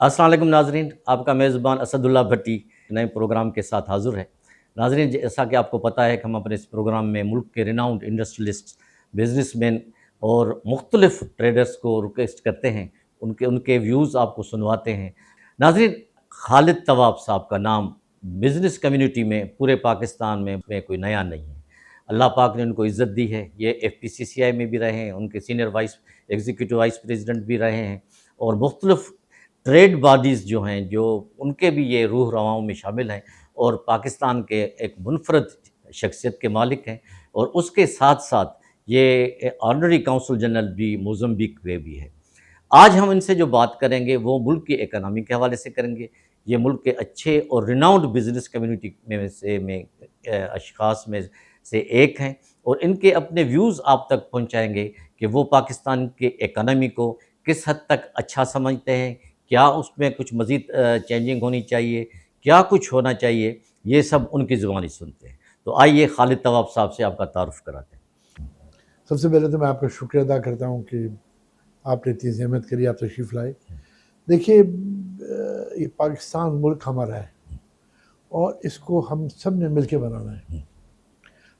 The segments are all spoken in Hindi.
अस्सलाम वालेकुम नाजरीन, आपका मेज़बान असदुल्ला भट्टी नए प्रोग्राम के साथ हाज़िर है। नाजरीन, जैसा कि आपको पता है कि हम अपने इस प्रोग्राम में मुल्क के रिनाउंड इंडस्ट्रियलिस्ट, बिजनेसमैन और मुख्तलिफ ट्रेडर्स को रिक्वेस्ट करते हैं, उनके उनके व्यूज़ आपको सुनवाते हैं। नाजरीन, खालिद तवाब साहब का नाम बिज़नेस कम्युनिटी में पूरे पाकिस्तान में कोई नया नहीं है। अल्लाह पाक ने उनको इज़्ज़त दी है। ये FPCCI में भी रहे हैं, उनके senior vice executive vice president भी रहे हैं और मुख्तलिफ ट्रेड बॉडीज़ जो हैं, जो उनके भी ये रूह रवाओं में शामिल हैं और पाकिस्तान के एक मुनफ़रद शख्सियत के मालिक हैं। और उसके साथ-साथ ये ऑनररी काउंसल जनरल भी मोज़म्बिक में भी है। आज हम इनसे जो बात करेंगे वो मुल्क की इकॉनमी के हवाले से करेंगे। ये मुल्क के अच्छे और रिनाउंड बिज़नेस कम्युनिटी में अशख़ास में से एक हैं और इनके अपने व्यूज़ आप तक पहुँचाएँगे कि वो पाकिस्तान के इकॉनमी को किस हद तक अच्छा समझते हैं, क्या उसमें कुछ मज़ीद चेंजिंग होनी चाहिए, क्या कुछ होना चाहिए, ये सब उनकी ज़ुबानी सुनते हैं। तो आइए खालिद तवाब साहब से आपका तारुफ़ कराते हैं। सबसे पहले तो मैं आपका शुक्रिया अदा करता हूँ कि आपने इतनी ज़हमत करी, आप तशरीफ़ लाए। देखिए, ये पाकिस्तान मुल्क हमारा है और इसको हम सब ने मिल के बनाना है।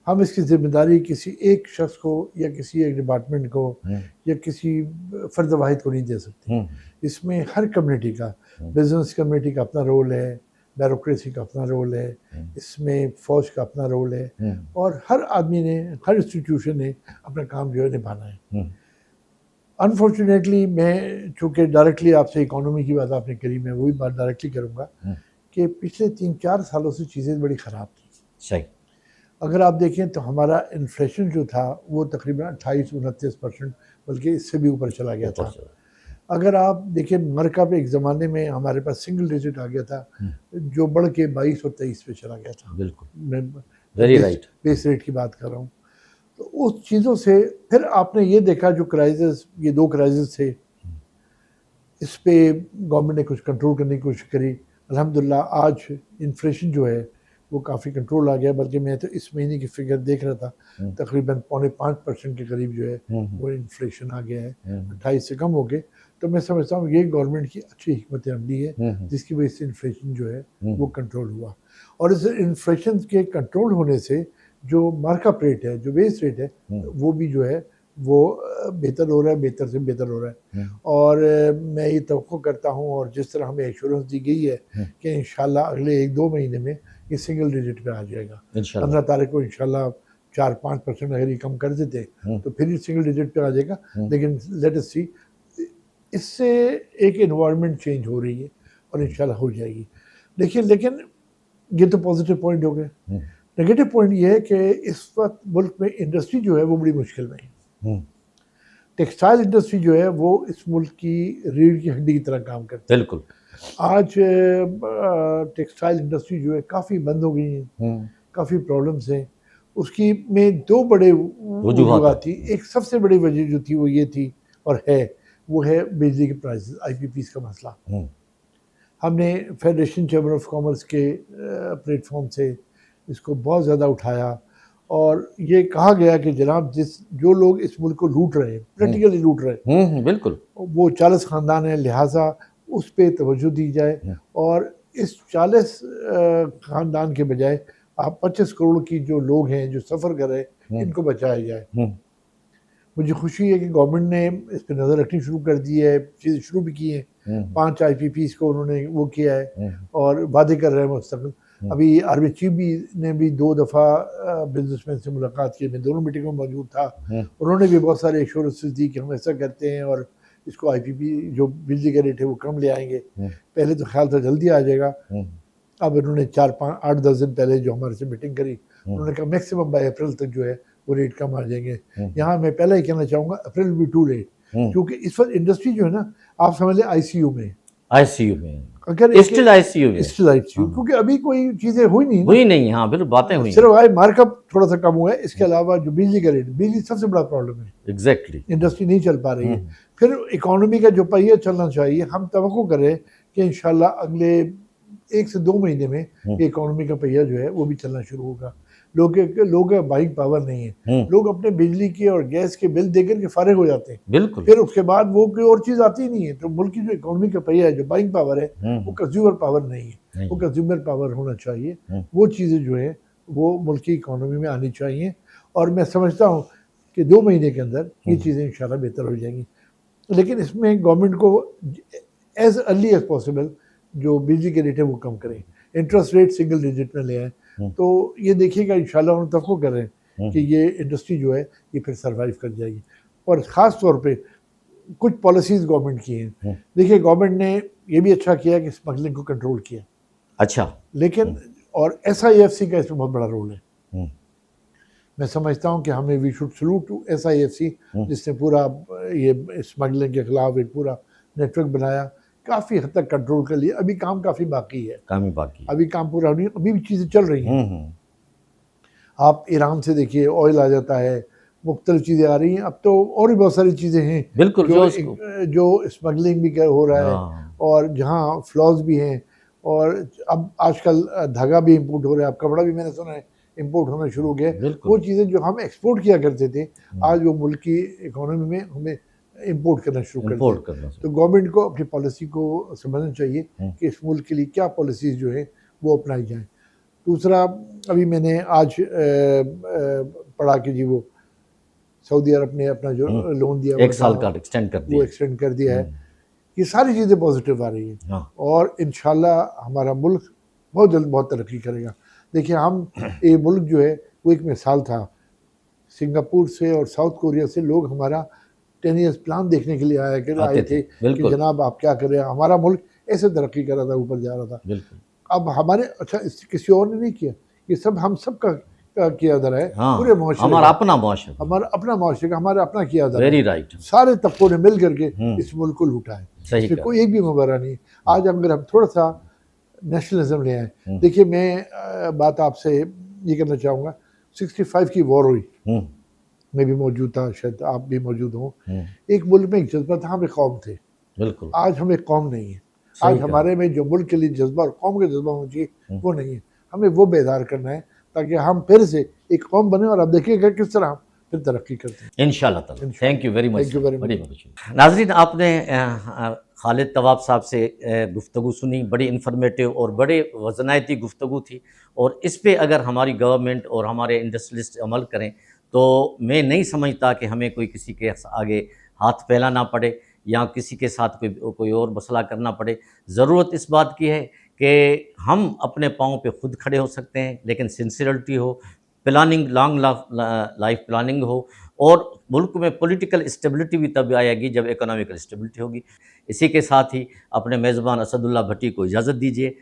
हम इसकी ज़िम्मेदारी किसी एक शख्स को या किसी एक डिपार्टमेंट को या किसी फ़र्द वाहिद को नहीं दे सकते। इसमें हर कम्युनिटी का, बिज़नेस कम्युनिटी का अपना रोल है, ब्यूरोक्रेसी का अपना रोल है, इसमें फ़ौज का अपना रोल है और हर आदमी ने, हर इंस्टीट्यूशन ने अपना काम जो है निभाना है। अनफॉर्चुनेटली मैं चूँकि डायरेक्टली आपसे इकोनॉमी की बात आपने करी, मैं वही बात डायरेक्टली करूँगा कि पिछले 3-4 सालों से चीज़ें बड़ी ख़राब थी। सही। अगर आप देखें तो हमारा इन्फ्लेशन जो था वो तकरीबन 28-29% बल्कि इससे भी ऊपर चला गया था। अगर आप देखें मरकब एक ज़माने में हमारे पास सिंगल डिजिट आ गया था, जो बढ़ के 22 और 23 पे चला गया था। बिल्कुल, मैं वेरी राइट। बेस रेट की बात कर रहा हूँ। तो उस चीज़ों से फिर आपने ये देखा जो क्राइसिस, ये 2 क्राइसिस थे, इस पे गवर्नमेंट ने कुछ कंट्रोल करने की कोशिश करी। अल्हम्दुलिल्लाह आज इन्फ्लेशन जो है वो काफ़ी कंट्रोल आ गया, बल्कि मैं तो इस महीने की फिगर देख रहा था, तकरीबन 4.5% के करीब जो है वो इन्फ्लेशन आ गया है, 28 से कम हो गए। तो मैं समझता हूँ ये गवर्नमेंट की अच्छी हिकमत अमली है जिसकी वजह से इन्फ्लेशन जो है वो कंट्रोल हुआ। और इस इन्फ्लेशन के कंट्रोल होने से जो मार्कअप रेट है, जो बेस रेट है, वो भी जो है वो बेहतर हो रहा है, बेहतर से बेहतर हो रहा है। और मैं ये तवक्को करता हूँ और जिस तरह हमें एश्योरेंस दी गई है कि इंशाल्लाह अगले 1-2 महीने में ये सिंगल डिजिट पे आ जाएगा। 15 तारीख को इंशाल्लाह 4-5% अगर ये कम कर देते तो फिर ये सिंगल डिजिट पे आ जाएगा। लेकिन लेट अस सी, इससे एक एनवायरनमेंट चेंज हो रही है और इंशाल्लाह हो जाएगी। देखिए, लेकिन ये तो पॉजिटिव पॉइंट हो गए। नेगेटिव पॉइंट ये है कि इस वक्त मुल्क में इंडस्ट्री जो है वो बड़ी मुश्किल में है। टेक्सटाइल इंडस्ट्री जो है वो इस मुल्क की रीढ़ की हड्डी की तरह काम करती है। बिल्कुल। आज टेक्सटाइल इंडस्ट्री जो है काफ़ी बंद हो गई है, काफ़ी प्रॉब्लम्स हैं। उसकी में 2 बड़े वजूहात थी। एक सबसे बड़ी वजह जो थी वो ये थी और है, वो है बिजली के प्राइसेस, IPPs का मसला। हमने फेडरेशन चैम्बर ऑफ कॉमर्स के प्लेटफॉर्म से इसको बहुत ज़्यादा उठाया और ये कहा गया कि जनाब जो लोग इस मुल्क को लूट रहे हैं, प्रैक्टिकली लूट रहे हैं, बिल्कुल, वो 40 ख़ानदान है, लिहाजा उस पे तवज्जो दी जाए और इस 40 ख़ानदान के बजाय आप 25 करोड़ की जो लोग हैं जो सफ़र कर रहे हैं, इनको बचाया जाए। मुझे खुशी है कि गवर्नमेंट ने इस पर नज़र रखनी शुरू कर दी है, चीज़ें शुरू भी की हैं। 5 IPPs को उन्होंने वो किया है और वादे कर रहे हैं मुस्तक़िल। अभी आर्मी चीफ ने भी 2 दफ़ा बिजनेसमैन से मुलाकात की, मैं दोनों मीटिंगों में मौजूद था। उन्होंने भी बहुत सारे एश्योरेंसेस दी कि हम ऐसा करते हैं और इसको IPP जो बिजली का रेट है वो कम ले आएंगे। पहले तो ख्याल था जल्दी आ जाएगा, अब उन्होंने 4-5-8-10 दिन पहले जो हमारे से मीटिंग करी, उन्होंने कहा मैक्सिमम बाय अप्रैल तक जो है वो रेट कम आ जाएंगे। यहाँ मैं पहले ही कहना चाहूँगा, अप्रैल भी टू लेट, क्योंकि इस वक्त इंडस्ट्री जो है ना, आप समझ लें ICU में, अगर स्टिल ICU में, क्योंकि अभी कोई चीज़ें हुई नहीं। हाँ, बिल्कुल, बातें हुई, सिर्फ आए मार्कअप थोड़ा सा कम हुआ है। इसके अलावा जो बिजली का रेट, बिजली सबसे बड़ा प्रॉब्लम है। एग्जैक्टली, इंडस्ट्री नहीं चल पा रही है। फिर इकोनॉमी का जो पहिया चलना चाहिए, हम तवक्को करें कि इंशाल्लाह अगले 1 से 2 महीने में इकोनॉमी का पहिया जो है वो भी चलना शुरू होगा। लोगों का बाइंग पावर नहीं है। लोग अपने बिजली के और गैस के बिल देकर के फारिग हो जाते हैं। बिल्कुल। फिर उसके बाद वो कोई और चीज़ आती नहीं है। तो मुल्क की जो इकोनॉमी का पहिया है, जो बाइंग पावर है, वो कंज्यूमर पावर नहीं है, वो कंज्यूमर पावर होना चाहिए। वो चीज़ें जो है वो मुल्क की इकोनॉमी में आनी चाहिए। और मैं समझता हूँ कि 2 महीने के अंदर ये चीज़ें इंशाल्लाह बेहतर हो जाएंगी। लेकिन इसमें गवर्नमेंट को एज अर्ली एज पॉसिबल जो बिजली के रेट है वो कम करें, इंटरेस्ट रेट सिंगल डिजिट में ले आए। तो ये देखिएगा इंशाल्लाह हम तवक्को कर रहे हैं कि ये इंडस्ट्री जो है ये फिर सर्वाइव कर जाएगी। और ख़ास तौर पे कुछ पॉलिसीज़ गवर्नमेंट की हैं। देखिए गवर्नमेंट ने ये भी अच्छा किया कि स्मगलिंग को कंट्रोल किया। अच्छा। लेकिन और SIFC का इसमें बहुत बड़ा रोल है। मैं समझता हूँ कि हमें we should salute to SIFC जिसने पूरा ये स्मगलिंग के खिलाफ एक पूरा नेटवर्क बनाया, काफ़ी हद तक कंट्रोल कर लिया। अभी काम काफ़ी बाकी है, अभी काम पूरा नहीं, अभी भी चीज़ें चल रही हैं। आप ईरान से देखिए ऑयल आ जाता है, मुख्तलिफ चीज़ें आ रही हैं। अब तो और भी बहुत सारी चीज़ें हैं बिल्कुल जो स्मगलिंग भी हो रहा है और जहाँ फ्लॉज भी हैं। और अब आजकल धागा भी इंपोर्ट हो रहा है, अब कपड़ा भी मैंने सुना है इंपोर्ट होना शुरू हो गया। वो चीज़ें जो हम एक्सपोर्ट किया करते थे आज वो मुल्क की इकोनॉमी में हमें इंपोर्ट करना शुरू कर दिया। तो गवर्नमेंट को अपनी पॉलिसी को समझना चाहिए कि इस मुल्क के लिए क्या पॉलिसीज़ जो है वो अपनाई जाएँ। दूसरा, अभी मैंने आज पढ़ा कि जी वो सऊदी अरब ने अपना जो लोन दिया 1 साल का एक्सटेंड कर दिया, वो एक्सटेंड कर दिया है। ये सारी चीज़ें पॉजिटिव आ रही हैं और इंशाल्लाह हमारा मुल्क बहुत जल्द बहुत तरक्की करेगा। देखिए हम ये मुल्क जो है वो एक मिसाल था। सिंगापुर से और साउथ कोरिया से लोग हमारा 10 ईयर्स प्लान देखने के लिए आए थे कि जनाब आप क्या कर रहे हैं। हमारा मुल्क ऐसे तरक्की कर रहा था, ऊपर जा रहा था। अब हमारे अच्छा किसी और ने नहीं किया, ये सब हम सब का किया दर है। पूरे मुआशरे हमारा अपना मुआशरा, हमारा अपना मुआशरे का हमारा अपना किया दर है। Very right. सारे तबकों ने मिल करके इस मुल्क को लूटा है, इसमें कोई एक भी मुबरा नहीं। आज अगर हम थोड़ा सा नेशनलिज्म ले आए, देखिए मैं बात आपसे ये करना चाहूँगा, 65 की वॉर हुई, मैं भी मौजूद था, शायद आप भी मौजूद हों। एक मुल्क में एक जज्बा था, हम एक कौम थे। बिल्कुल। आज हम एक कौम नहीं है। आज हमारे में जो मुल्क के लिए जज्बा और कौम का जज्बा होना चाहिए वो नहीं है। हमें वो बेदार करना है ताकि हम फिर से एक कौम बने। और अब देखिएगा किस तरह हम फिर तरक्की करते हैं इंशाल्लाह ताला। Thank you very much. नाज़रीन, आपने खालिद तवाब साहब से गुफ्तगू सुनी, बड़ी इन्फॉर्मेटिव और बड़े वज़नायती गुफ्तगू थी। और इस पे अगर हमारी गवर्नमेंट और हमारे इंडस्ट्रियलिस्ट अमल करें तो मैं नहीं समझता कि हमें कोई किसी के आगे हाथ फैलाना पड़े या किसी के साथ कोई और मसला करना पड़े। ज़रूरत इस बात की है कि हम अपने पाँव पे खुद खड़े हो सकते हैं, लेकिन सिंसियरिटी हो, प्लानिंग, लॉन्ग लाइफ प्लानिंग हो। और मुल्क में पॉलिटिकल स्टेबिलिटी भी तब आएगी जब इकोनॉमिकल स्टेबिलिटी होगी। इसी के साथ ही अपने मेज़बान असदुल्ला भट्टी को इजाज़त दीजिए।